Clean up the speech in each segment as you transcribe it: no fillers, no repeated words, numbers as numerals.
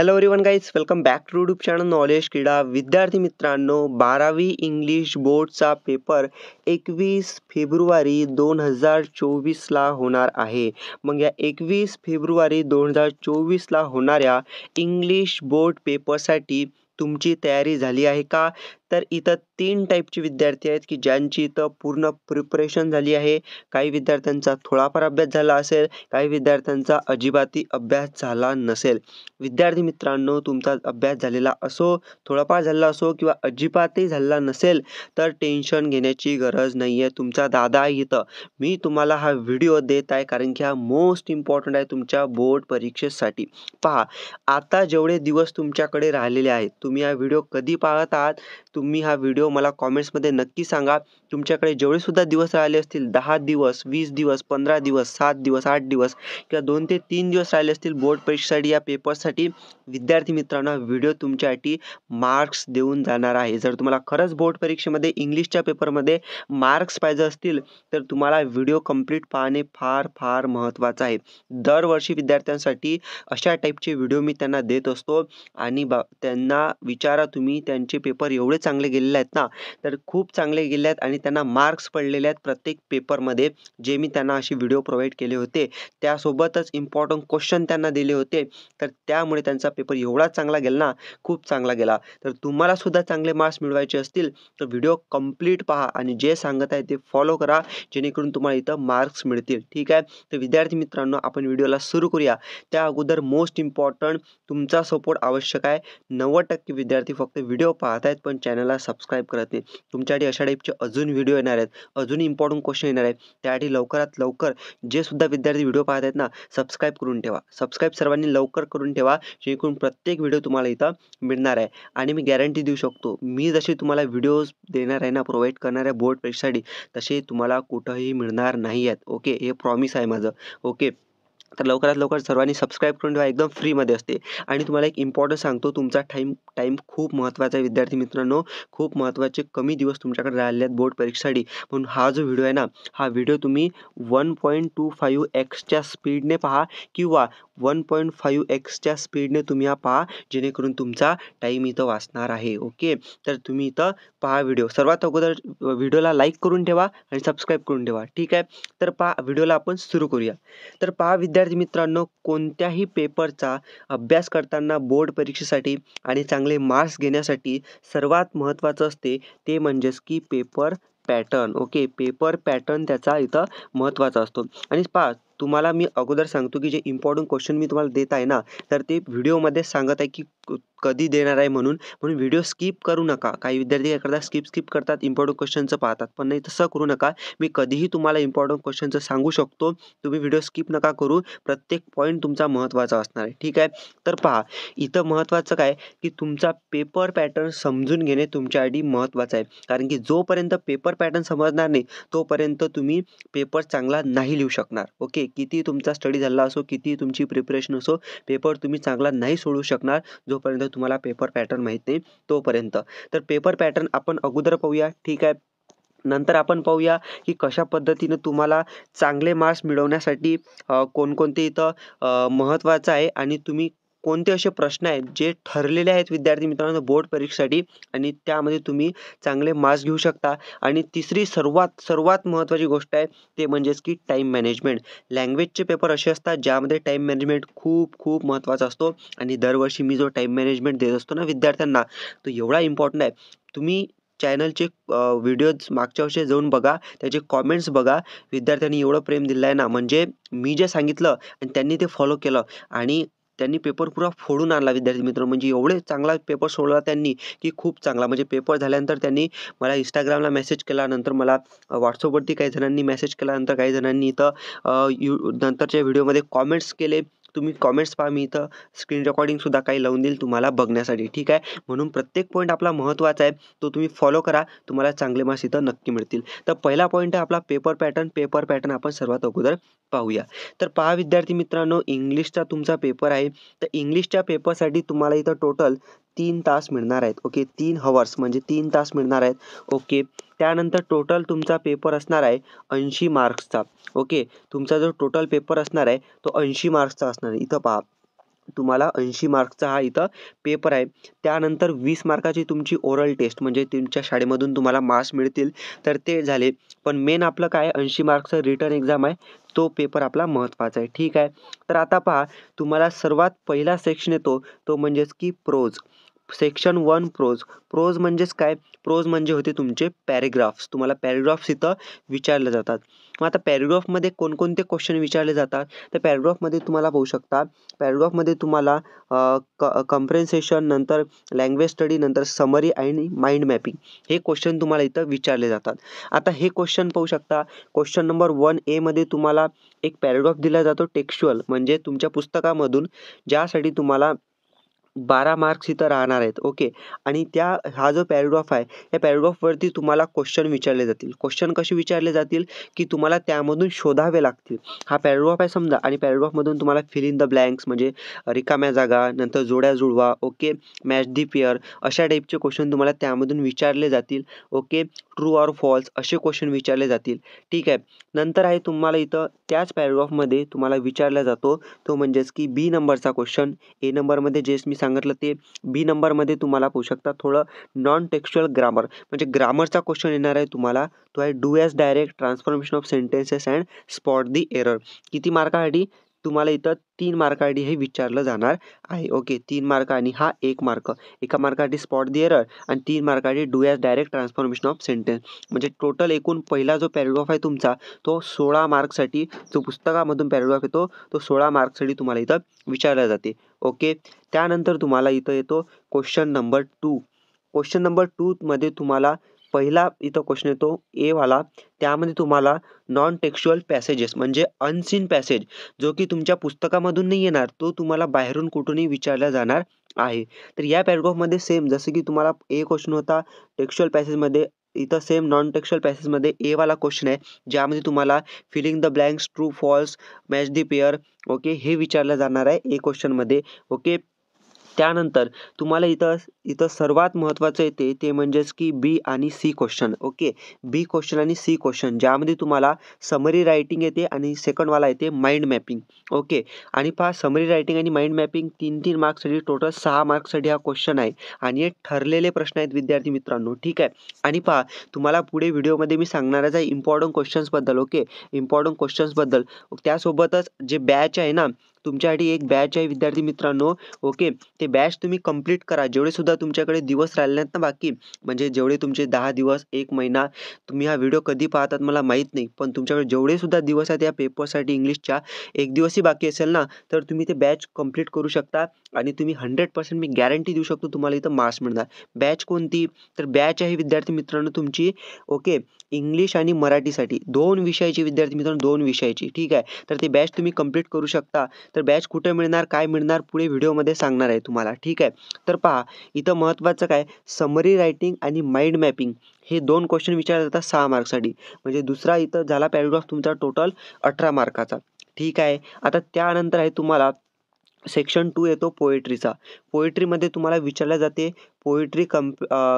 Hello everyone guys, welcome back to YouTube channel knowledge Krida. विद्यार्थी मित्रांनो, 12वी इंग्लिश बोर्डचा पेपर 21 फेब्रुवारी 2024ला होणार आहे. मग या 21 फेब्रुवारी 2024ला होणाऱ्या इंग्लिश बोर्ड पेपरसाठी तुमची तयारी झाली आहे का? तर इथं 3 टाईपचे विद्यार्थी आहेत की ज्यांची इथं पूर्ण प्रिपरेशन झाली आहे. काही विद्यार्थ्यांचा थोडाफार अभ्यास झाला असेल, काही विद्यार्थ्यांचा अजिबातही अभ्यास झाला नसेल. विद्यार्थी मित्रांनो, तुमचा अभ्यास झालेला असो, थोडाफार झालेला असो किंवा अजिबातही झालेला नसेल तर टेन्शन घेण्याची गरज नाही आहे. तुमचा दादा आहे इथं. मी तुम्हाला हा व्हिडिओ देत आहे कारण की हा मोस्ट इम्पॉर्टंट आहे तुमच्या बोर्ड परीक्षेसाठी. पहा, आता जेवढे दिवस तुमच्याकडे राहिलेले आहेत, तुम्ही हा व्हिडिओ कधी पाहत आहात? तुम्ही हा व्हिडिओ मला कॉमेंट्समध्ये नक्की सांगा. तुमच्याकडे जेवढे सुद्धा दिवस राहिले असतील, 10 दिवस, 20 दिवस, 15 दिवस, 7 दिवस, 8 दिवस किंवा 2 ते 3 दिवस राहिले असतील बोर्ड परीक्षेसाठी, या पेपरसाठी, विद्यार्थी मित्रांनो, व्हिडिओ तुमच्यासाठी मार्क्स देऊन जाणार आहे. जर तुम्हाला खरंच बोर्ड परीक्षेमध्ये इंग्लिशच्या पेपरमध्ये मार्क्स पाहिजे असतील तर तुम्हाला व्हिडिओ कंप्लीट पाहणे फार फार महत्त्वाचं आहे. दरवर्षी विद्यार्थ्यांसाठी अशा टाईपचे व्हिडिओ मी त्यांना देत असतो आणि त्यांना विचारा तुम्ही, त्यांचे पेपर एवढे चांगले गेलेले आहेत ना, तर खूप चांगले गेले आहेत आणि त्यांना मार्क्स पडलेले आहेत प्रत्येक पेपरमध्ये, जे मी त्यांना असे व्हिडिओ प्रोव्हाइड केले होते. त्यासोबतच इम्पॉर्टंट क्वेश्चन त्यांना दिले होते. तर त्यामुळे त्यांचा पेपर एवढा चांगला गेला ना, खूप चांगला गेला. तर तुम्हाला सुद्धा चांगले मार्क्स मिळवायचे असतील तर व्हिडिओ कंप्लीट पहा आणि जे सांगत आहे ते फॉलो करा, जेणेकरून तुम्हाला इथं मार्क्स मिळतील. ठीक आहे. तर विद्यार्थी मित्रांनो, आपण व्हिडिओला सुरू करूया. त्या अगोदर मोस्ट इम्पॉर्टंट तुमचा सपोर्ट आवश्यक आहे. 90% विद्यार्थी फक्त व्हिडिओ पाहत आहेत पण चॅनलला सबस्क्राईब करत नाही. तुमच्यासाठी अशा टाईपचे अजून व्हिडिओ येणार आहेत, अजून इम्पॉर्टंट क्वेश्चन येणार आहेत. त्यासाठी लवकरात लवकर जे सुद्धा विद्यार्थी व्हिडिओ पाहत आहेत ना, सबस्क्राईब करून ठेवा. सबस्क्राईब सर्वांनी लवकर करून ठेवा, जेणेकरून प्रत्येक व्हिडिओ तुम्हाला इथं मिळणार आहे. आणि मी गॅरंटी देऊ शकतो, मी जसे तुम्हाला व्हिडिओज देणार आहे ना, प्रोव्हाइड करणार आहे बोर्ड परीक्षेसाठी, तसे तुम्हाला कुठंही मिळणार नाही आहेत. ओके, हे प्रॉमिस आहे माझं. ओके, तर लवकरात लवकर सर्वांनी सबस्क्राईब करून ठेवा, एकदम फ्रीमध्ये असते. आणि तुम्हाला एक इम्पॉर्टंट सांगतो, तुमचा टाईम खूप महत्त्वाचा आहे विद्यार्थी मित्रांनो. खूप महत्त्वाचे कमी दिवस तुमच्याकडे राहिले आहेत बोर्ड परीक्षेसाठी. म्हणून हा जो व्हिडिओ आहे ना, हा व्हिडिओ तुम्ही 1.25x स्पीडने पहा किंवा 1.5x स्पीडने तुम्ही हा पहा, जेणेकरून तुमचा टाईम इथं वाचणार आहे. ओके, तर तुम्ही इथं पहा व्हिडिओ. सर्वात अगोदर व्हिडिओला लाईक करून ठेवा आणि सबस्क्राईब करून ठेवा. ठीक आहे. तर पहा, व्हिडिओला आपण सुरू करूया. तर पहा विद्यार्थी मित्रांनो, कोणत्याही पेपरचा अभ्यास करताना बोर्ड परीक्षेसाठी आणि चांगले मार्क्स घेण्यासाठी सर्वात महत्त्वाचं असते ते म्हणजेच की paper pattern. Okay, paper pattern त्याचा इथं महत्त्वाचा असतो. आणि पहा, तुम्हाला मी अगोदर सांगतो की जे इम्पॉर्टंट क्वेश्चन मी तुम्हाला देत आहे ना, तर ते व्हिडिओमध्ये सांगत आहे की कधी देणार आहे म्हणून व्हिडिओ स्किप करू नका. काही विद्यार्थी काय करतात, स्किप करतात, इम्पॉर्टंट क्वेश्चनचं पाहतात. पण नाही, तसं करू नका. मी कधीही तुम्हाला इम्पॉर्टंट क्वेश्चनचं सांगू शकतो. तुम्ही व्हिडिओ स्किप नका करू. प्रत्येक पॉईंट तुमचा महत्त्वाचा असणार आहे. ठीक आहे. तर पहा, इथं महत्त्वाचं काय की तुमचा पेपर पॅटर्न समजून घेणे तुमच्यासाठी महत्त्वाचं आहे. कारण की जोपर्यंत पेपर पॅटर्न समजणार नाही तोपर्यंत तुम्ही पेपर चांगला नाही लिहू शकणार. ओके, किती तुमचा स्टडी झाला असो, किती तुमची प्रिपरेशन असो, पेपर तुम्ही चांगला नाही सोडवू शकणार जोपर्यंत तुम्हाला पेपर पॅटर्न माहीत नाही तोपर्यंत. तर पेपर पॅटर्न आपण अगोदर पाहूया. ठीक आहे. नंतर आपण पाहूया की कशा पद्धतीने तुम्हाला चांगले मार्क्स मिळवण्यासाठी कोणकोणते इथं महत्त्वाचं आहे आणि तुम्ही कोणते असे प्रश्न आहेत जे ठरलेले आहेत विद्यार्थी मित्रांनो बोर्ड परीक्षेसाठी आणि त्यामध्ये तुम्ही चांगले मार्क्स घेऊ शकता. आणि तिसरी सर्वात महत्त्वाची गोष्ट आहे ते म्हणजेच की टाईम मॅनेजमेंट. लँग्वेजचे पेपर असे असतात ज्यामध्ये टाईम मॅनेजमेंट खूप खूप महत्त्वाचा असतो आणि दरवर्षी मी जो टाईम मॅनेजमेंट देत असतो ना विद्यार्थ्यांना, तो एवढा इम्पॉर्टंट आहे. तुम्ही चॅनलचे व्हिडिओज मागच्या वर्षी जाऊन बघा, त्याचे कॉमेंट्स बघा. विद्यार्थ्यांनी एवढं प्रेम दिलं आहे ना, म्हणजे मी जे सांगितलं आणि त्यांनी ते फॉलो केलं आणि त्यांनी पेपर पुरा फोडून आणला विद्यार्थी मित्र. म्हणजे एवढे चांगला पेपर सोडवला त्यांनी की खूप चांगला. म्हणजे पेपर झाल्यानंतर त्यांनी मला इंस्टाग्रामला मेसेज केला, नंतर मला व्हॉट्सअपवरती काही जणांनी मेसेज केला, नंतर काही जणांनी इथं नंतरच्या व्हिडिओमध्ये कॉमेंट्स केले. तुम्ही कॉमेंट्स पहा, मी इथं स्क्रीन रेकॉर्डिंगसुद्धा काही लावून देईल तुम्हाला बघण्यासाठी. ठीक आहे. म्हणून प्रत्येक पॉईंट आपला महत्त्वाचा आहे, तो तुम्ही फॉलो करा, तुम्हाला चांगले मार्क्स इथं नक्की मिळतील. तर पहिला पॉईंट आहे आपला पेपर पॅटर्न. पेपर पॅटर्न आपण सर्वात अगोदर पाहूया. तर पहा विद्यार्थी मित्रांनो, इंग्लिशचा तुमचा पेपर आहे. तर इंग्लिशच्या पेपरसाठी तुम्हाला इथं टोटल 3 तास मिळणार आहेत. ओके, 3 हवर्स म्हणजे 3 तास मिळणार आहेत. ओके, त्यानंतर टोटल तुमचा पेपर असणार आहे 80 मार्क्सचा. ओके, तुमचा जो टोटल पेपर असणार आहे तो 80 मार्क्सचा असणार आहे. इथं पहा, तुम्हाला 80 मार्क्सचा हा इथं पेपर आहे. त्यानंतर 20 मार्काची तुमची ओरल टेस्ट म्हणजे तुमच्या शाळेमधून तुम्हाला मार्क्स मिळतील तर ते झाले. पण मेन आपलं काय 80 मार्क्सचं रिटन एक्झाम आहे. तो पेपर आपला महत्त्वाचा आहे. ठीक आहे. तर आता पहा तुम्हाला सर्वात पहिला सेक्शन येतो तो म्हणजेच की प्रोज. Section 1 pros. प्रोज म्हणजेच काय? प्रोज म्हणजे होते तुमचे पॅराग्राफ्स. तुम्हाला पॅराग्राफ्स इथं विचारले जातात. मग आता पॅराग्राफमध्ये कोणकोणते क्वेश्चन विचारले जातात? तर पॅराग्राफमध्ये तुम्हाला पाहू शकता, पॅराग्राफमध्ये तुम्हाला कंप्रेन्सेशन, नंतर लँग्वेज स्टडी, नंतर समरी आणि माइंड मॅपिंग हे क्वेश्चन तुम्हाला इथं विचारले जातात. आता हे क्वेश्चन पाहू शकता. क्वेश्चन नंबर 1A मध्ये तुम्हाला एक पॅराग्राफ दिला जातो टेक्स्चुअल म्हणजे तुमच्या पुस्तकामधून, ज्यासाठी तुम्हाला 12 मार्क्स इथं राहणार आहेत. ओके. आणि हा जो पॅराग्राफ आहे, या पॅराग्राफवरती तुम्हाला क्वेश्चन विचारले जातील. क्वेश्चन कसे विचारले जातील, की तुम्हाला त्यामधून शोधावे लागतील. हा पॅराग्राफ आहे समजा आणि पॅराग्राफमधून तुम्हाला फिल इन द ब्लँक्स म्हणजे रिकाम्या जागा, नंतर जोड्या जुळवा, ओके, मॅच दी पेअर अशा टाईपचे क्वेश्चन तुम्हाला त्यामधून विचारले जातील. ओके. ट्रू ऑर फॉल्स असे क्वेश्चन विचारले जातील. ठीक आहे. नंतर आहे तुम्हाला इथं त्याच पॅराग्राफमध्ये तुम्हाला विचारला जातो तो म्हणजेच की बी नंबरचा क्वेश्चन. ए नंबरमध्ये जे मी सांगितलं ते, बी नंबरमध्ये तुम्हाला पाहू शकता थोडं नॉन टेक्स्चुअल ग्रामर म्हणजे ग्रामरचा क्वेश्चन येणार आहे तुम्हाला. तो आहे do as directed, transformation of sentences and spot the error. किती मार्कासाठी? तुम्हाला इथं 3 मार्कासाठी हे विचारलं जाणार आहे. ओके. 3 मार्क आणि हा 1 मार्क. एका मार्कासाठी स्पॉट दी एरर आणि 3 मार्कासाठी do as directed, transformation of sentence. म्हणजे टोटल एकूण पहिला जो पॅराग्राफ आहे तुमचा तो 16 मार्कसाठी, जो पुस्तकामधून पॅराग्राफ येतो तो 16 मार्कसाठी तुम्हाला इथं विचारला जाते. ओके. त्यानंतर तुम्हाला इथं येतो क्वेश्चन नंबर 2. क्वेश्चन नंबर 2 मध्ये तुम्हाला पहिला इथं क्वेश्चन येतो ए वाला. त्यामध्ये तुम्हाला नॉन टेक्स्चुअल पॅसेजेस म्हणजे अनसीन पॅसेज जो की तुमच्या पुस्तकामधून नाही येणार, तो तुम्हाला बाहेरून कुठूनही विचारला जाणार आहे. तर या पॅराग्राफमध्ये सेम जसं की तुम्हाला ए क्वेश्चन होता टेक्स्चुअल पॅसेजमध्ये, इथं सेम नॉन टेक्स्चुअल पॅसेजमध्ये ए वाला क्वेश्चन आहे, ज्यामध्ये तुम्हाला filling the blanks, true false, match the pair, okay, हे विचारलं जाणार आहे ए क्वेश्चनमध्ये. ओके. त्यानंतर तुम्हाला इथं इथं सर्वात महत्त्वाचं येते ते म्हणजेच की बी आणि सी क्वेश्चन. ओके. बी क्वेश्चन आणि सी क्वेश्चन ज्यामध्ये तुम्हाला समरी रायटिंग येते आणि सेकंडवाला येते माइंड मॅपिंग. ओके. आणि पहा समरी रायटिंग आणि माइंड मॅपिंग 3-3 मार्क्ससाठी, टोटल 6 मार्क्ससाठी हा क्वेश्चन आहे आणि हे ठरलेले प्रश्न आहेत विद्यार्थी मित्रांनो. ठीक आहे. आणि पहा तुम्हाला पुढे व्हिडिओमध्ये मी सांगणारच आहे इम्पॉर्टंट क्वेश्चन्सबद्दल. ओके. इम्पॉर्टंट क्वेश्चन्सबद्दल. त्यासोबतच जे बॅच आहे ना, तुमच्यासाठी एक बॅच आहे विद्यार्थी मित्रांनो. ओके. ते बॅच तुम्ही कंप्लीट करा. जेवढे सुद्धा तुमच्याकडे दिवस राहिले आहेत ना बाकी, म्हणजे जेवढे तुमचे 10 दिवस, 1 महिना, तुम्ही हा व्हिडिओ कधी पाहतात मला माहीत नाही. पण तुमच्याकडे जेवढे सुद्धा दिवस आहेत या पेपरसाठी इंग्लिशच्या, 1 दिवसही बाकी असेल ना, तर तुम्ही ते बॅच कंप्लीट करू शकता आणि तुम्ही 100% मी गॅरंटी देऊ शकतो तुम्हाला इथं मार्क्स मिळणार. बॅच कोणती? तर बॅच आहे विद्यार्थी मित्रांनो तुमची, ओके, इंग्लिश आणि मराठीसाठी 2 विषयाची विद्यार्थी मित्रांनो, 2 विषयाची. ठीक आहे. तर ती बॅच तुम्ही कंप्लीट करू शकता. तर बॅच कुठे मिळणार, काय मिळणार पुढे व्हिडिओमध्ये सांगणार आहे तुम्हाला. ठीक आहे. तर पहा इथं महत्त्वाचं काय, समरी रायटिंग आणि माइंड मॅपिंग हे 2 क्वेश्चन विचारले जातात 6 मार्क्ससाठी. म्हणजे दुसरा इथं झाला पॅराग्राफ तुमचा टोटल 18 मार्काचा. ठीक आहे. आता त्यानंतर आहे तुम्हाला सेक्शन 2 येतो पोएट्रीचा. पोएट्रीमध्ये तुम्हाला विचारले जाते पोएट्री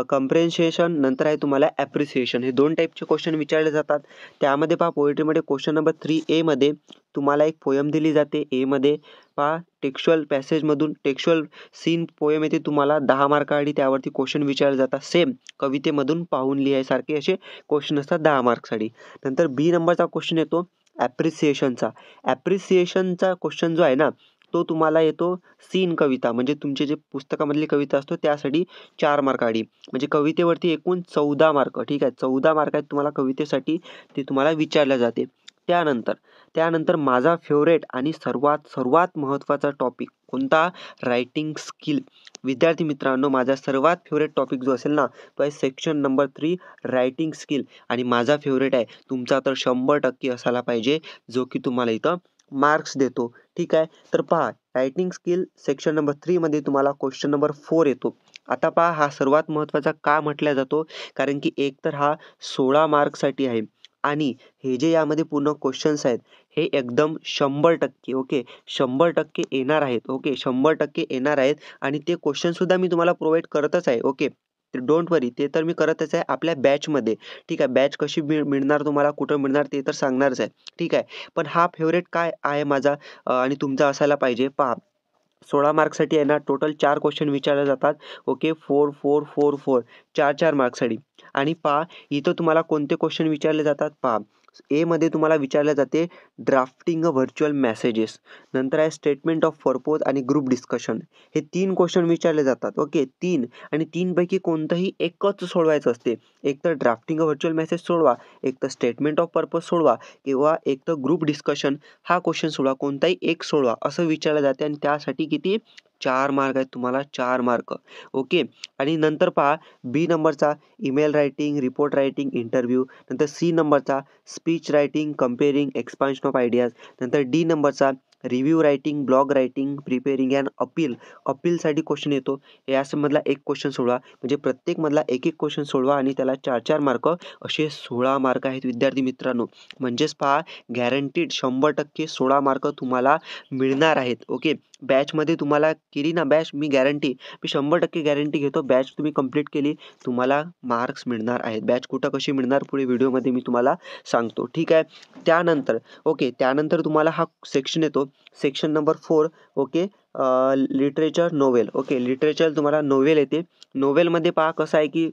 कंप्रेन्सेशन, नंतर आहे तुम्हाला ॲप्रिसिएशन, हे 2 टाईपचे क्वेश्चन विचारले जातात. त्यामध्ये पहा पोएट्रीमध्ये क्वेश्चन नंबर 3A मध्ये तुम्हाला एक पोएम दिली जाते. एमध्ये पहा टेक्स्चुअल पॅसेजमधून टेक्स्चुअल सीन पोएम येते तुम्हाला 10 मार्कासाठी, त्यावरती क्वेश्चन विचारले जातात. सेम कवितेमधून पाहून लिहायसारखे असे क्वेश्चन असतात 10 मार्क्ससाठी. नंतर बी नंबरचा क्वेश्चन येतो ॲप्रिसिएशनचा. ॲप्रिसिएशनचा क्वेश्चन जो आहे ना, तो तुम्हाला येतो सीन कविता म्हणजे तुमचे जे पुस्तकामधली कविता असतो त्यासाठी 4 मार्कासाठी. म्हणजे कवितेवरती एकूण 14 मार्क. ठीक आहे. 14 मार्क आहेत तुम्हाला कवितेसाठी, ते तुम्हाला विचारले जाते. त्यानंतर माझा फेवरेट आणि सर्वात महत्त्वाचा टॉपिक कोणता, रायटिंग स्किल. विद्यार्थी मित्रांनो माझा सर्वात फेवरेट टॉपिक जो असेल ना, तो आहे सेक्शन नंबर 3 रायटिंग स्किल. आणि माझा फेवरेट आहे, तुमचा तर 100% असायला पाहिजे, जो की तुम्हाला इथं मार्क्स देतो. ठीक आहे. तर पहा रायटिंग स्किल सेक्शन नंबर 3 मध्ये तुम्हाला क्वेश्चन नंबर 4 येतो. आता पहा हा सर्वात महत्त्वाचा का म्हटला जातो, कारण की एक तर हा 16 मार्कसाठी आहे आणि हे जे यामध्ये पूर्ण क्वेश्चन्स आहेत हे एकदम 100%, ओके, 100% येणार आहेत. ओके. 100% येणार आहेत आणि ते क्वेश्चनसुद्धा मी तुम्हाला प्रोव्हाईड करतच आहे. ओके. डोंट वरी, ते तर मी करतच आहे आपल्या बॅचमध्ये. ठीक आहे. बॅच कशी मिळणार तुम्हाला, कुठं मिळणार ते तर सांगणारच आहे. ठीक आहे. पण हा फेवरेट काय आहे माझा आणि तुमचा असायला पाहिजे. पहा 16 मार्क्ससाठी आहे ना टोटल 4 क्वेश्चन विचारले जातात. ओके 4, 4, 4, 4 4-4 मार्क्ससाठी. आणि पहा इथं तुम्हाला कोणते क्वेश्चन विचारले जातात पहा. मध्ये तुम्हाला विचारले जाते ड्राफ्टिंग अ व्हर्च्युअल मेसेजेस. नंतर आहे स्टेटमेंट ऑफ पर्पज आणि ग्रुप डिस्कशन. हे 3 क्वेश्चन विचारले जातात. ओके 3 आणि 3 पैकी कोणतंही एकच सोडवायचं असते. एक तर ड्राफ्टिंग अ व्हर्च्युअल मेसेज सोडवा, एक तर स्टेटमेंट ऑफ पर्पज सोडवा किंवा एक तर ग्रुप डिस्कशन हा क्वेश्चन सोडवा. कोणताही एक सोडवा असं विचारलं जाते आणि त्यासाठी किती 4 मार्क आहेत तुम्हाला 4 मार्क. ओके आणि नंतर पहा बी नंबरचा email writing, report writing, interview. नंतर सी नंबरचा speech writing, compering, expansion of ideas. नंतर डी नंबरचा review writing, blog writing, preparing and appeal. अपीलसाठी क्वेश्चन येतो. यामधला एक क्वेश्चन सोडवा. म्हणजे प्रत्येकमधला एक एक क्वेश्चन सोडवा आणि त्याला 4-4 मार्क असे 16 मार्क आहेत विद्यार्थी मित्रांनो. म्हणजेच पहा गॅरंटीड 100% 16 मार्क तुम्हाला मिळणार आहेत. ओके बॅचमध्ये तुम्हाला केली ना बॅच मी 100% गॅरंटी घेतो. बॅच तुम्ही कंप्लीट केली तुम्हाला मार्क्स मिळणार आहेत. बॅच कुठं कशी मिळणार पुढे व्हिडिओमध्ये मी तुम्हाला सांगतो. ठीक आहे. त्यानंतर तुम्हाला हा सेक्शन येतो. Section number 4. Okay literature novel. Okay literature तुम्हाला नोवेल येते. नोवेलमध्ये पहा कसं आहे की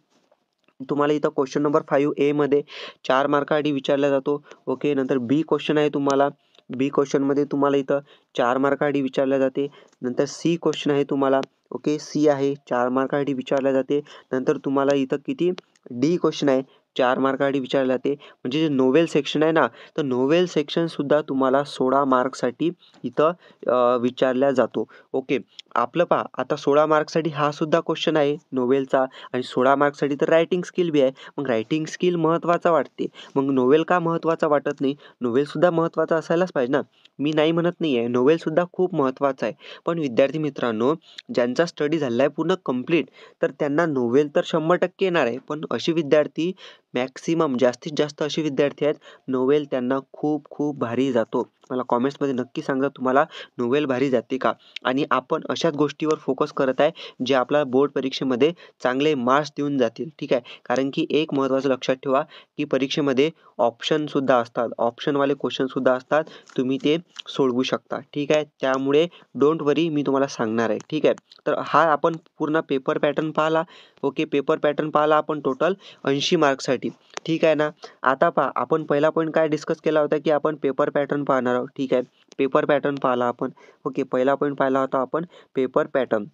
तुम्हाला इथं क्वेश्चन नंबर 5 मध्ये 4 मार्कासाठी विचारला जातो. ओके नंतर बी क्वेश्चन आहे तुम्हाला. बी क्वेश्चनमध्ये तुम्हाला इथं 4 मार्कासाठी विचारल्या जाते. नंतर सी क्वेश्चन आहे तुम्हाला. ओके सी आहे 4 मार्कासाठी विचारल्या जाते. नंतर तुम्हाला इथं किती डी क्वेश्चन आहे 4 मार्कासाठी विचारले जाते. म्हणजे जे नोवेल सेक्शन आहे ना तर नोवेल सेक्शनसुद्धा तुम्हाला 16 मार्क्ससाठी इथं विचारला जातो. ओके आपलं पहा आता 16 मार्क्ससाठी हा सुद्धा क्वेश्चन आहे नोवेलचा आणि 16 मार्क्ससाठी तर रायटिंग स्किल बी आहे. मग रायटिंग स्किल महत्त्वाचा वाटते. मग नोवेल का महत्त्वाचा वाटत नाही? नोवेलसुद्धा महत्त्वाचा असायलाच पाहिजे ना. मी नाही म्हणत नाही आहे नोवेलसुद्धा खूप महत्त्वाचा आहे. पण विद्यार्थी मित्रांनो ज्यांचा स्टडी झाला आहे पूर्ण कंप्लीट तर त्यांना नोवेल तर 100% येणार आहे. पण असे विद्यार्थी मॅक्सिमम जास्तीत जास्त असे विद्यार्थी आहेत नोवेल त्यांना खूप खूप भारी जातो. मला कॉमेंट्समध्ये नक्की सांगा तुम्हाला नोवेल भारी जाते का? आणि आपण अशाच गोष्टीवर फोकस करत आहे जे आपल्या बोर्ड परीक्षेमध्ये चांगले मार्क्स देऊन जातील. ठीक आहे. कारण की एक महत्त्वाचं लक्षात ठेवा की परीक्षेमध्ये ऑप्शनसुद्धा असतात. ऑप्शनवाले क्वेश्चनसुद्धा असतात. तुम्ही ते सोडवू शकता. ठीक आहे. त्यामुळे डोंट वरी मी तुम्हाला सांगणार आहे. ठीक आहे. तर हा आपण पूर्ण पेपर पॅटर्न पाहिला. ओके पेपर पॅटर्न पाहिला आपण टोटल 80 मार्क्ससाठी. ठीक आहे ना. आता पहा आपण पहिला पॉईंट काय डिस्कस केला होता की आपण पेपर पॅटर्न पाहणार आहोत. ठीक आहे. पेपर पॅटर्न पाहिला आपण. ओके पहिला पॉईंट पाहिला होता आपण पेपर पॅटर्न.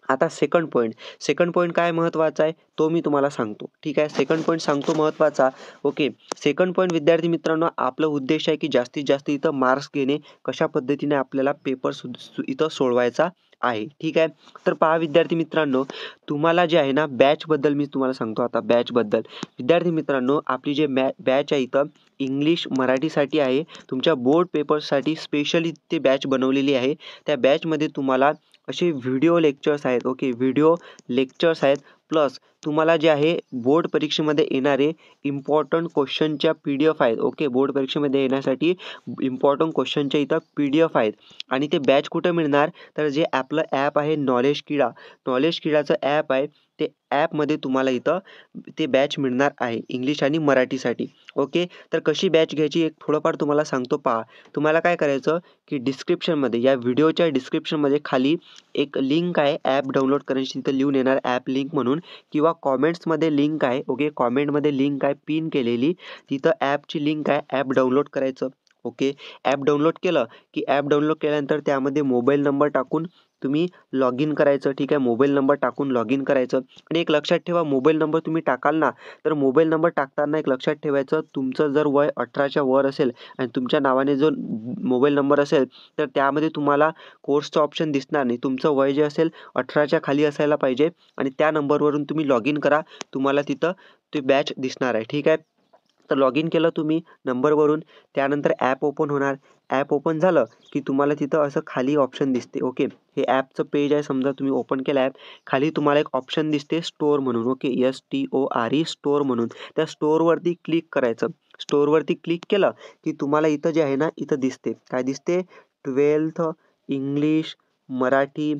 आता सेकंड पॉईंट काय महत्त्वाचा आहे तो मी तुम्हाला सांगतो. ठीक आहे. सेकंड पॉईंट सांगतो महत्त्वाचा. ओके सेकंड पॉईंट विद्यार्थी मित्रांनो आपला उद्देश आहे की जास्तीत जास्त इथं मार्क्स घेणे कशा पद्धतीने आपल्याला पेपर इथं सोडवायचा आहे. ठीक आहे. तर पहा विद्यार्थी मित्रांनो तुम्हाला जे आहे ना बॅचबद्दल मी तुम्हाला सांगतो आता बॅचबद्दल. विद्यार्थी मित्रांनो आपली जे बॅच आहे इथं इंग्लिश मराठीसाठी आहे. तुमच्या बोर्ड पेपर्ससाठी स्पेशली ते बॅच बनवलेली आहे. त्या बॅचमध्ये तुम्हाला असे व्हिडिओ लेक्चर्स आहेत. ओके व्हिडिओ लेक्चर्स आहेत. प्लस तुम्हाला जे आहे बोर्ड परीक्षेमध्ये येणारे इम्पॉर्टंट क्वेश्चनच्या PDF आहेत. ओके बोर्ड परीक्षेमध्ये येण्यासाठी इम्पॉर्टंट क्वेश्चनच्या इथं PDF आहेत. आणि ते बॅच कुठं मिळणार तर जे आपलं ॲप आहे नॉलेज किडाचं ॲप आहे. ते ॲपमध्ये तुम्हाला इथं ते बॅच मिळणार आहे इंग्लिश आणि मराठीसाठी. ओके तर कशी बॅच घ्यायची एक थोडंफार तुम्हाला सांगतो पहा. तुम्हाला काय करायचं की डिस्क्रिप्शनमध्ये या व्हिडिओच्या डिस्क्रिप्शनमध्ये खाली एक लिंक आहे ॲप डाउनलोड करायची तिथं लिहून येणार ॲप लिंक म्हणून किंवा कॉमेंट्समध्ये लिंक आहे. ओके कॉमेंटमध्ये लिंक आहे पिन केलेली तिथं ॲपची लिंक आहे ॲप डाउनलोड करायचं. ओके ॲप डाउनलोड केलं की ॲप डाउनलोड केल्यानंतर त्यामध्ये मोबाईल नंबर टाकून तुम्ही लॉग इन करायचं. ठीक आहे. मोबाईल नंबर टाकून लॉग इन करायचं. आणि एक लक्षात ठेवा मोबाईल नंबर तुम्ही टाकाल ना तर मोबाईल नंबर टाकताना एक लक्षात ठेवायचं तुमचं जर वय 18च्या वर असेल आणि तुमच्या नावाने जो मोबाईल नंबर असेल तर त्यामध्ये तुम्हाला कोर्सचं ऑप्शन दिसणार नाही. तुमचं वय जे असेल 18च्या खाली असायला पाहिजे आणि त्या नंबरवरून तुम्ही लॉग इन करा. तुम्हाला तिथं ते बॅच दिसणार आहे. ठीक आहे. तर लॉग इन केलं तुम्ही नंबरवरून त्यानंतर ॲप ओपन होणार. ॲप ओपन झालं की तुम्हाला तिथं असं खाली ऑप्शन दिसते. ओके हे ॲपचं पेज आहे समजा तुम्ही ओपन केलं ॲप खाली तुम्हाला एक ऑप्शन दिसते स्टोअर म्हणून. ओके STORE स्टोअर म्हणून त्या स्टोअरवरती क्लिक करायचं. स्टोअरवरती क्लिक केलं की तुम्हाला इथं जे आहे ना इथं दिसते काय दिसते 12th English Marathi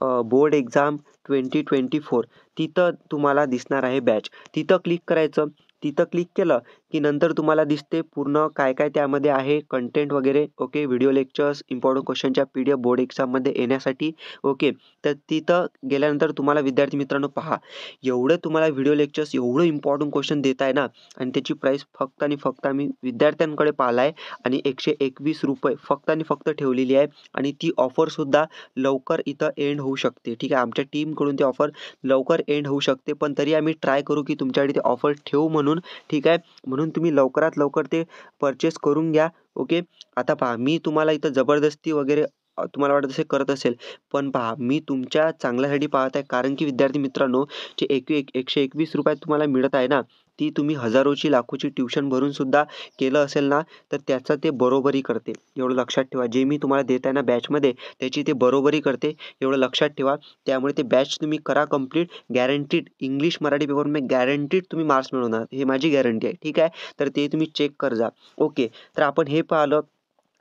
board exam 2024 तिथं तुम्हाला दिसणार आहे बॅच. तिथं क्लिक करायचं. तिथं क्लिक केलं की नंतर तुम्हाला दिसते पूर्ण काय-काय त्यामध्ये आहे कंटेंट वगैरे. ओके. व्हिडिओ लेक्चर्स, इम्पोर्टंट क्वेश्चनच्या PDF बोर्ड एक्झाममध्ये येण्यासाठी. ओके. तर तिथं गेल्यानंतर तुम्हाला विद्यार्थी मित्रांनो पहा, एवढं तुम्हाला व्हिडिओ लेक्चर्स एवढं इम्पोर्टंट क्वेश्चन देत आहे ना आणि त्याची प्राईस फक्त आणि फक्त आम्ही विद्यार्थ्यांकडे पाहिला आहे आणि ₹121 फक्त आणि फक्त ठेवलेली आहे आणि ती ऑफरसुद्धा लवकर इथं एंड होऊ शकते. ठीक आहे. आमच्या टीमकडून ती ऑफर लवकर एंड होऊ शकते. पण तरी आम्ही ट्राय करू की तुमच्याकडे ती ऑफर ठेवू म्हणून. ठीक आहे. म्हणून तुम्ही लवकरात लवकर ते परचेस करून घ्या. ओके. आता पहा, मी तुम्हाला इथं जबरदस्ती वगैरे तुम्हाला वाटत असेल करत असेल, पण पहा मी तुमच्या चांगल्यासाठी पाहत आहे. कारण की विद्यार्थी मित्रांनो, जे ₹121 तुम्हाला मिळत आहे ना, ती तुम्ही हजारोची, लाखोची ट्युशन भरून सुद्धा केलं असेल ना, तर त्याचं ते बरोबरी करते. एवढं लक्षात ठेवा. जे मी तुम्हाला देत आहे ना बॅचमध्ये, त्याची ते बरोबरी करते. एवढं लक्षात ठेवा. त्यामुळे ते बॅच तुम्ही करा कंप्लीट. गॅरंटीड इंग्लिश, मराठी पेपरमध्ये गॅरंटीड तुम्ही मार्क्स मिळवणार. हे माझी गॅरंटी आहे. ठीक आहे. तर ते तुम्ही चेक कर जा. ओके. तर आपण हे पाहिलं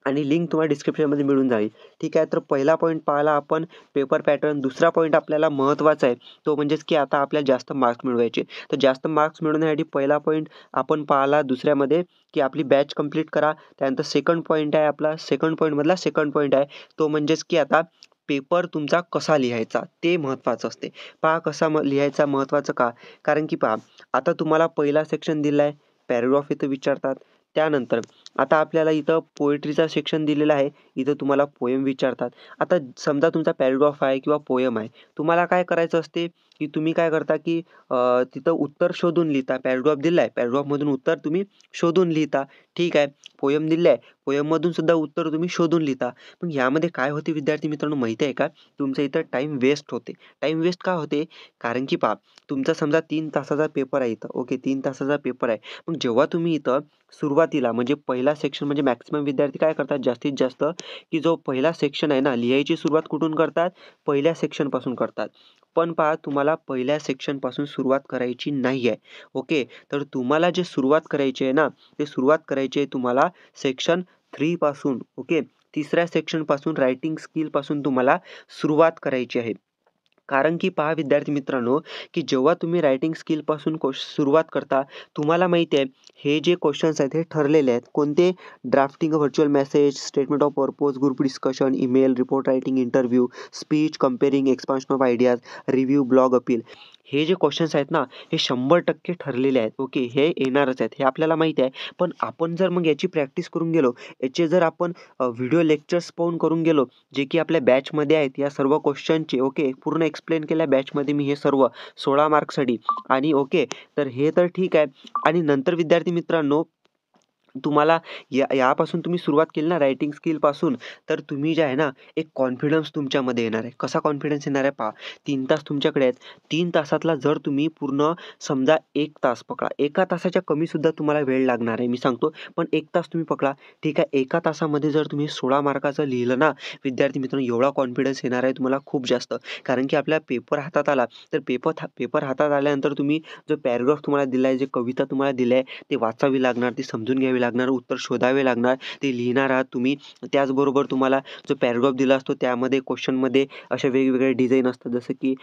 आणि लिंक तुम्हाला डिस्क्रिप्शनमध्ये मिळून जाईल. ठीक आहे. तर पहिला पॉईंट पाहिला आपण पेपर पॅटर्न. दुसरा पॉईंट आपल्याला महत्त्वाचा आहे, तो म्हणजेच की आता आपल्याला जास्त मार्क्स मिळवायचे. तर जास्त मार्क्स मिळवण्यासाठी पहिला पॉईंट आपण पाहिला दुसऱ्यामध्ये, की आपली बॅच कंप्लीट करा. त्यानंतर सेकंड पॉईंट आहे आपला, सेकंड पॉईंटमधला सेकंड पॉईंट आहे, तो म्हणजेच की आता पेपर तुमचा कसा लिहायचा ते महत्त्वाचं असते. पहा कसा लिहायचा महत्त्वाचं का? कारण की पहा, आता तुम्हाला पहिला सेक्शन दिला आहे, पॅराग्राफ इथं विचारतात. त्यानंतर आता आपल्याला इथं पोएट्रीचा सेक्शन दिलेला आहे. इथं तुम्हाला पोएम विचारतात. आता समजा तुमचा पॅराग्राफ आहे किंवा पोएम आहे. तुम्हाला काय करायचं असते, की तुम्ही काय करता, की तिथं उत्तर शोधून लिहिता. पॅराग्राफ दिला आहे, पॅराग्राफमधून उत्तर तुम्ही शोधून लिहिता. ठीक आहे. पोएम दिलं आहे, पोएममधून सुद्धा उत्तर तुम्ही शोधून लिहिता. पण यामध्ये काय होते विद्यार्थी मित्रांनो माहिती आहे का? तुमचं इथं टाईम वेस्ट होते. टाईम वेस्ट का होते? कारण की पहा, तुमचा समजा 3 तासाचा पेपर आहे इथं. ओके. 3 तासाचा पेपर आहे. मग जेव्हा तुम्ही इथं सुरुवातीला म्हणजे पहिला सेक्शन म्हणजे मॅक्सिमम विद्यार्थी काय करतात जास्तीत जास्त, की जो पहिला सेक्शन आहे ना, लिहायची सुरुवात कुठून करतात? पहिल्या सेक्शनपासून करतात. पण पहा तुम्हाला पहिल्या सेक्शनपासून सुरुवात करायची नाही आहे. ओके. तर तुम्हाला जे सुरुवात करायची आहे ना, ते सुरुवात करायची आहे तुम्हाला सेक्शन 3 पासून. ओके. तिसऱ्या सेक्शनपासून रायटिंग स्किलपासून तुम्हाला सुरुवात करायची आहे. कारण की पहा विद्यार्थी मित्रांनो, की जेव्हा तुम्ही रायटिंग स्किलपासून सुरुवात करता, तुम्हाला माहिती आहे हे जे क्वेश्चन्स आहेत हे ठरलेले आहेत. कोणते? Drafting a virtual message, statement of purpose, group discussion, email, report writing, interview, speech, compering, expansion of ideas, review, blog appeal. हे जे क्वेश्चन्स आहेत ना, हे 100% ठरलेले आहेत. ओके. हे येणारच आहेत. हे आपल्याला माहिती आहे. पण आपण जर मग याची प्रॅक्टिस करून गेलो, याचे जर आपण व्हिडिओ लेक्चर्स पाहून करून गेलो, जे की आपल्या बॅचमध्ये आहेत या सर्व क्वेश्चनचे. ओके. पूर्ण एक्सप्लेन केल्या बॅचमध्ये मी हे सर्व 16 मार्क्ससाठी आणि ओके. तर हे तर ठीक आहे आणि नंतर विद्यार्थी मित्रांनो तुम्हाला यापासून तुम्ही सुरुवात केली ना रायटिंग स्किलपासून, तर तुम्ही जे आहे ना, एक कॉन्फिडन्स तुमच्यामध्ये येणार आहे. कसा कॉन्फिडन्स येणार आहे पहा. 3 तास तुमच्याकडे आहेत. 3 तासातला जर तुम्ही पूर्ण समजा 1 तास पकडा. 1 तासाच्या कमीसुद्धा तुम्हाला वेळ लागणार आहे मी सांगतो. पण 1 तास तुम्ही पकडा. ठीक आहे. 1 तासामध्ये जर तुम्ही 16 मार्काचं लिहिलं ना, विद्यार्थी मित्रांनो एवढा कॉन्फिडन्स येणार आहे तुम्हाला खूप जास्त. कारण की आपला पेपर हातात आला, तर पेपर हातात आल्यानंतर तुम्ही जो पॅराग्राफ तुम्हाला दिला आहे, जे कविता तुम्हाला दिली आहे, ते वाचावी लागणार, ती समजून घ्यावी लागणार, उत्तर शोधावे लागणार, ते लिहिणार आहात तुम्ही. त्याचबरोबर तुम्हाला जो पॅराग्राफ दिला असतो त्यामध्ये क्वेश्चनमध्ये अशा वेगवेगळे डिझाईन असतात. जसं की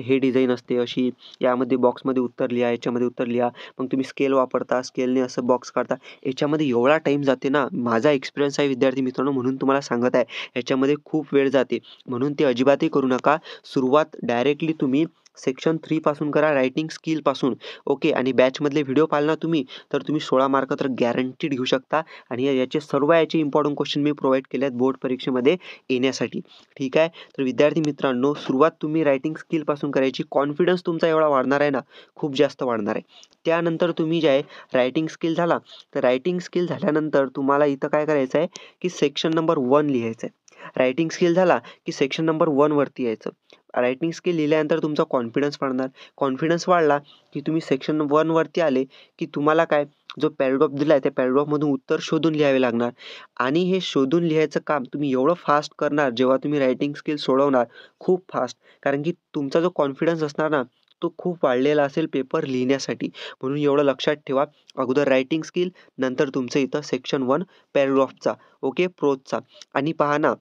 हे डिझाईन असते अशी, यामध्ये बॉक्समध्ये उत्तर लिहा, याच्यामध्ये उत्तर लिहा. मग तुम्ही स्केल वापरता, स्केलने असं बॉक्स काढता. याच्यामध्ये एवढा टाईम जाते ना, माझा एक्सपिरियन्स आहे विद्यार्थी मित्रांनो म्हणून तुम्हाला सांगत आहे. याच्यामध्ये खूप वेळ जाते. म्हणून ते अजिबातही करू नका. सुरुवात डायरेक्टली तुम्ही सेक्शन 3 पासून करा, रायटिंग स्किलपासून. ओके. आणि बॅचमधले व्हिडिओ पाहिला ना तुम्ही, तर तुम्ही 16 मार्क तर गॅरंटीड घेऊ शकता आणि याचे इम्पॉर्टंट क्वेश्चन मी प्रोव्हाईड केले आहेत बोर्ड परीक्षेमध्ये येण्यासाठी. ठीक आहे. तर विद्यार्थी मित्रांनो सुरुवात तुम्ही रायटिंग स्किलपासून करायची. कॉन्फिडन्स तुमचा एवढा वाढणार आहे ना, खूप जास्त वाढणार आहे. त्यानंतर तुम्ही जे आहे रायटिंग स्किल झाला, तर रायटिंग स्किल झाल्यानंतर तुम्हाला इथं काय करायचं आहे, की सेक्शन नंबर 1 लिहायचं आहे. रायटिंग स्किल झाला, की सेक्शन नंबर 1 वरती यायचं. रायटिंग स्किल लिहिल्यानंतर तुमचा कॉन्फिडन्स वाढणार. कॉन्फिडन्स वाढला, की तुम्ही सेक्शन 1 वरती आले, की तुम्हाला काय जो पॅराग्राफ दिला आहे त्या पॅराग्राफमधून उत्तर शोधून लिहावे लागणार आणि हे शोधून लिहायचं काम तुम्ही एवढं फास्ट करणार जेव्हा तुम्ही रायटिंग स्किल सोडवणार, खूप फास्ट. कारण की तुमचा जो कॉन्फिडन्स असणार ना, तो खूप वाढलेला असेल पेपर लिहिण्यासाठी. म्हणून एवढं लक्षात ठेवा. अगोदर रायटिंग स्किल, नंतर तुमचं इथं सेक्शन 1 पॅराग्राफचा, ओके, प्रोजचा. आणि पहा ना,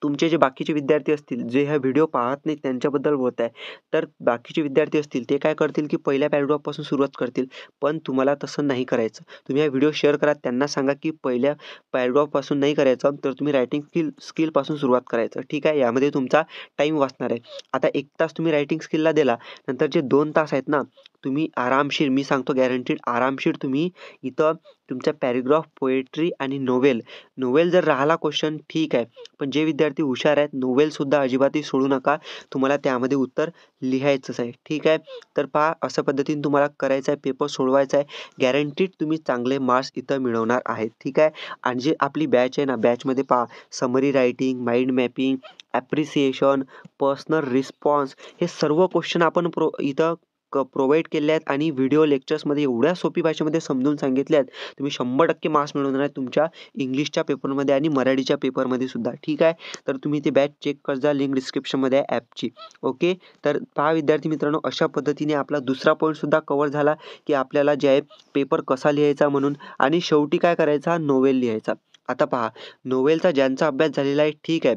तुमचे जे बाकीचे विद्यार्थी असतील, जे हा व्हिडिओ पाहत नाहीत त्यांच्याबद्दल बोलत आहे. तर बाकीचे विद्यार्थी असतील ते काय करतील, की पहिल्या पॅराग्राफपासून सुरुवात करतील. पण तुम्हाला तसं नाही करायचं. तुम्ही हा व्हिडिओ शेअर करा. त्यांना सांगा, की पहिल्या पॅराग्राफपासून नाही करायचं, तर तुम्ही रायटिंग स्किलपासून सुरुवात करायचं. ठीक आहे. यामध्ये तुमचा टाईम वाचणार आहे. आता 1 तास तुम्ही रायटिंग स्किलला दिला. नंतर जे 2 तास आहेत ना, तुम्ही आरामशीर, मी सांगतो गॅरंटीड आरामशीर तुम्ही इथं तुमचा पॅराग्राफ, पोएट्री आणि नोव्हेल जर राहिला क्वेश्चन ठीक आहे. पण जे विद्यार्थी हुशार आहेत, नोव्हेलसुद्धा अजिबातही सोडू नका. तुम्हाला त्यामध्ये उत्तर लिहायचंच आहे. ठीक आहे. तर पहा अशा पद्धतीने तुम्हाला करायचं आहे, पेपर सोडवायचा आहे. गॅरंटीड तुम्ही चांगले मार्क्स इथं मिळवणार आहेत. ठीक आहे. आणि जे आपली बॅच आहे ना, बॅचमध्ये पहा summary writing, mind mapping, appreciation, personal response हे सर्व क्वेश्चन आपण इथं प्रोव्हाईड केले आहेत आणि व्हिडिओ लेक्चर्समध्ये एवढ्या सोपी भाषेमध्ये समजून सांगितले आहेत. तुम्ही 100% मार्क्स मिळवणार आहे तुमच्या इंग्लिशच्या पेपरमध्ये आणि मराठीच्या पेपरमध्ये सुद्धा. ठीक आहे. तर तुम्ही ते बॅच चेक करजा, लिंक डिस्क्रिप्शनमध्ये आहे ॲपची. ओके. तर पहा विद्यार्थी मित्रांनो, अशा पद्धतीने आपला दुसरा पॉईंटसुद्धा कव्हर झाला, की आपल्याला जे आहे पेपर कसा लिहायचा म्हणून आणि शेवटी काय करायचा, नोव्हेल लिहायचा. आता पहा, नोव्हेलचा ज्यांचा अभ्यास झालेला आहे ठीक आहे.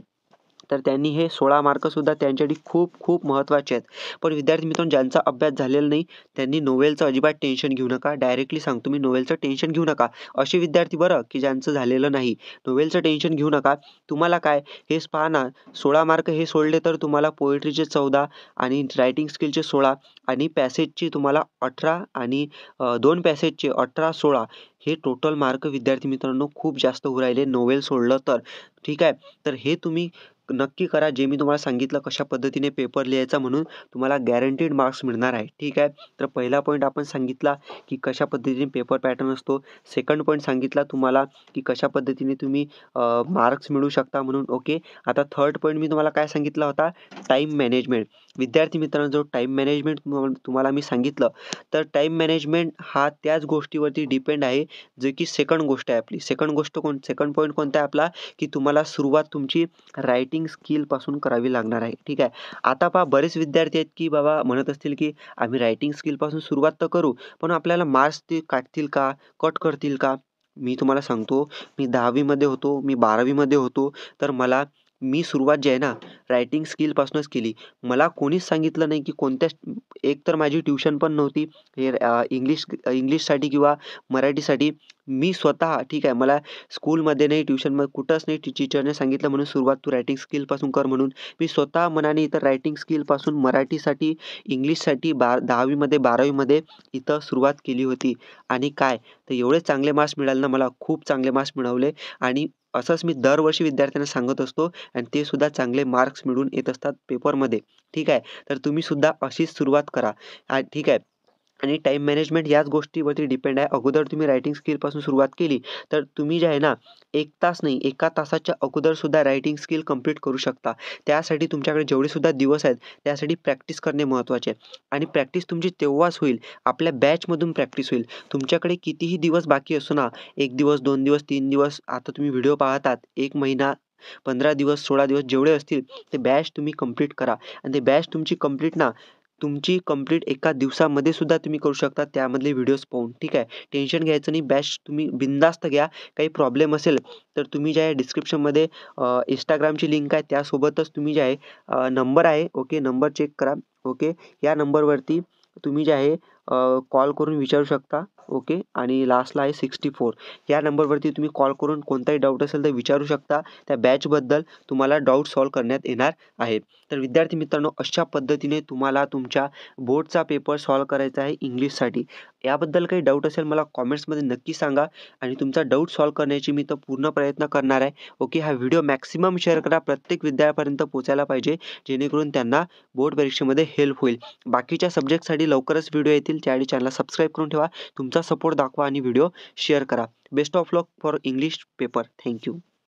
तर त्यांनी हे 16 मार्कसुद्धा त्यांच्यासाठी खूप खूप महत्त्वाचे आहेत. पण विद्यार्थी मित्रांनो, ज्यांचा अभ्यास झालेला नाही त्यांनी नोव्हेलचं अजिबात टेन्शन घेऊ नका. डायरेक्टली सांगतो मी, नोव्हेलचं टेन्शन घेऊ नका. असे विद्यार्थी बरं, की ज्यांचं झालेलं नाही, नोव्हेलचं टेन्शन घेऊ नका. तुम्हाला काय, हेच पहा ना, 16 मार्क हे सोडले तर तुम्हाला पोएट्रीचे 14 आणि रायटिंग स्किलचे 16 आणि पॅसेजची तुम्हाला 18 आणि 2 पॅसेजचे 18-16 हे टोटल मार्क विद्यार्थी मित्रांनो खूप जास्त होऊ राहिले नोव्हेल सोडलं तर. ठीक आहे. तर हे तुम्ही नक्की करा, जे मी तुम्हाला सांगितलं कशा पद्धतीने पेपर लिहायचा म्हणून तुम्हाला गॅरंटीड मार्क्स मिळणार आहे. ठीक आहे. तर पहिला पॉईंट आपण सांगितला, की कशा पद्धतीने पेपर पॅटर्न असतो. सेकंड पॉईंट सांगितला तुम्हाला, की कशा पद्धतीने तुम्ही मार्क्स मिळवू शकता म्हणून. ओके. आता थर्ड पॉईंट मी तुम्हाला काय सांगितला होता, टाईम मॅनेजमेंट. विद्यार्थी मित्रांनो, जो टाईम मॅनेजमेंट तुम्हाला मी सांगितलं, तर टाईम मॅनेजमेंट हा त्याच गोष्टीवरती डिपेंड आहे, जे की सेकंड गोष्ट आहे आपली. सेकंड पॉईंट कोणता आहे आपला, की तुम्हाला सुरुवात तुमची रायटिंग स्किलपासून करावी लागणार आहे. ठीक आहे. आता पहा बरेच विद्यार्थी आहेत, की बाबा म्हणत असतील, की आम्ही रायटिंग स्किलपासून सुरुवात तर करू, पण आपल्याला मार्क्स ते काटतील का, कट करतील का? मी तुम्हाला सांगतो, मी 10वी मध्ये होतो, मी 12वी मध्ये होतो, तर मी सुरुवात जी आहे ना, रायटिंग स्किलपासूनच केली. मला कोणीच सांगितलं नाही, की एक तर माझी ट्युशन पण नव्हती हे इंग्लिशसाठी किंवा मराठीसाठी. मी स्वतः ठीक आहे, मला स्कूलमध्ये नाही, ट्युशनमध्ये कुठंच नाही टीचरने सांगितलं म्हणून सुरुवात तू रायटिंग स्किलपासून कर म्हणून. मी स्वतः मनाने इथं रायटिंग स्किलपासून मराठीसाठी, इंग्लिशसाठी 10वी मध्ये 12वी मध्ये इथं सुरुवात केली होती. आणि काय, तर एवढे चांगले मार्क्स मिळाले ना मला, खूप चांगले मार्क्स मिळवले. आणि असंच मी दरवर्षी विद्यार्थ्यांना सांगत असतो आणि ते सुद्धा चांगले मार्क्स मिळवून येत असतात पेपरमध्ये. ठीक आहे. तर तुम्ही सुद्धा अशीच सुरुवात करा. ठीक आहे. आणि टाईम मॅनेजमेंट याच गोष्टीवरती डिपेंड आहे. अगोदर तुम्ही रायटिंग स्किलपासून सुरुवात केली, तर तुम्ही जे आहे ना, 1 तास नाही, 1 तासाच्या अगोदर सुद्धा रायटिंग स्किल कंप्लीट करू शकता. त्यासाठी तुमच्याकडे जेवढे सुद्धा दिवस आहेत, त्यासाठी प्रॅक्टिस करणे महत्त्वाचे आहे. आणि प्रॅक्टिस तुमची तेव्हाच होईल, आपल्या बॅचमधून प्रॅक्टिस होईल. तुमच्याकडे कितीही दिवस बाकी असो ना, 1 दिवस, 2 दिवस, 3 दिवस, आता तुम्ही व्हिडिओ पाहतात, 1 महिना, 15 दिवस, 16 दिवस जेवढे असतील, ते बॅच तुम्ही कंप्लीट करा. आणि ते बॅच तुमची कंप्लीट ना, तुमची कंप्लीट एका दिवसामध्ये सुद्धा तुम्ही करू शकता त्यामधले व्हिडिओज पाहून. ठीक आहे. टेन्शन घ्यायचं नाही. बॅच तुम्ही बिनधास्त घ्या. काही प्रॉब्लेम असेल तर तुम्ही जे आहे डिस्क्रिप्शनमध्ये Instagramची लिंक आहे, त्यासोबतच तुम्ही जे आहे नंबर आहे. ओके. नंबर चेक करा. ओके. या नंबरवरती तुम्ही जे आहे कॉल करून विचारू शकता. ओके. आणि लास्टला आहे 64. या नंबरवरती तुम्ही कॉल करून कोणताही डाऊट असेल तर विचारू शकता. त्या बॅचबद्दल तुम्हाला डाऊट सॉल्व्ह करण्यात येणार आहे. तर विद्यार्थी मित्रांनो, अशा पद्धतीने तुम्हाला तुमच्या बोर्डचा पेपर सॉल्व्ह करायचा आहे इंग्लिशसाठी. याबद्दल काही डाऊट असेल मला कॉमेंट्समध्ये नक्की सांगा आणि तुमचा डाऊट सॉल्व्ह करण्याची मी तर पूर्ण प्रयत्न करणार आहे. ओके. हा व्हिडिओ मॅक्सिमम शेअर करा. प्रत्येक विद्यार्थ्यापर्यंत पोहोचायला पाहिजे, जेणेकरून त्यांना बोर्ड परीक्षेमध्ये हेल्प होईल. बाकीच्या सब्जेक्टसाठी लवकरच व्हिडिओ येतील. त्यावेळी चॅनलला सबस्क्राईब करून ठेवा. तुमचा सपोर्ट दाखवा आणि व्हिडिओ शेअर करा. Best of luck for English paper. Thank you.